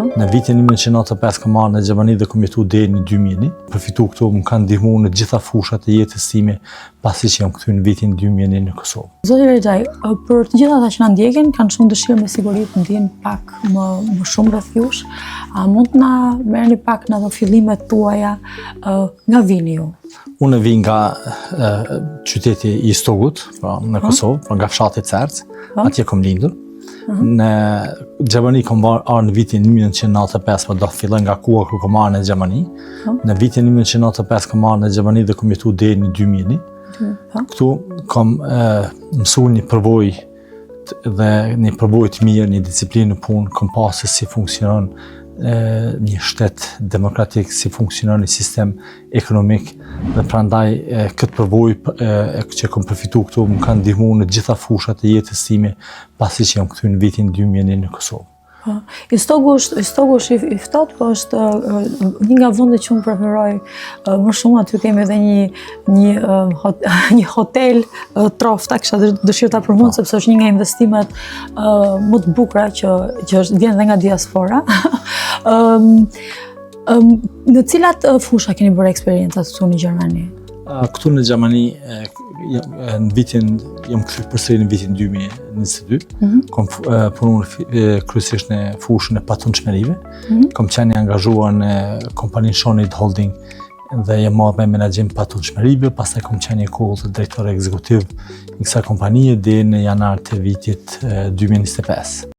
Në vitin 1995 kam marrë në Gjermani dhe kam jetu deri në 2001. Përfitu këtu, më kanë ndihmu në gjitha fushat e jetës time pasi që jam këtu në vitin 2001 në Kosovë. Zoti Rexhaj, për të gjithë ata që na ndjekin, kanë shumë dëshirë me siguri të ndjen pak më shumë rreth jush. A mund të na merrni pak në ato fillimet tuaja, nga vini ju? Unë vi nga qyteti i Stogut, pra, në Kosovë, pra, nga fshati Cerc, atje kam lindur. Në Gjermani kam arë në vitin 1995, po do filloj nga koha kur kam arë në Gjermani. Në vitin 1995 kam arë në Gjermani dhe kam jetu deri në 2001. Këtu kam mësu një përvojë dhe një përvojë të mirë, një disiplinë në punë, kam pasur si funksionon një shtet demokratik, si funksionon një sistem ekonomik dhe prandaj këtë përvojë që kam përfitu këtu më kanë ndihmu në gjitha fushat e jetës time pasi që jam këtu në vitin 2001 në Kosovë. I Stogu është i ftohtë, po është një nga vendet që unë preferoj më shumë. Aty kemi edhe një hotel trofta, kisha dëshirë ta përmend sepse është një nga investimet më të bukura që vjen dhe nga diaspora. Në cilat fusha keni bërë eksperiencat këtu në Gjermani? Këtu në Gjermani jam kthyer përsëri në vitin 2022. Kam punuar kryesisht në fushën e patundshmërive. Kam qenë i angazhuar në kompaninë Shonit Holding dhe jam marrë me menaxhim patundshmërive, pastaj kam qenë një kohë të drejtori ekzekutiv i kësaj kompanie deri në janar të vitit 2025.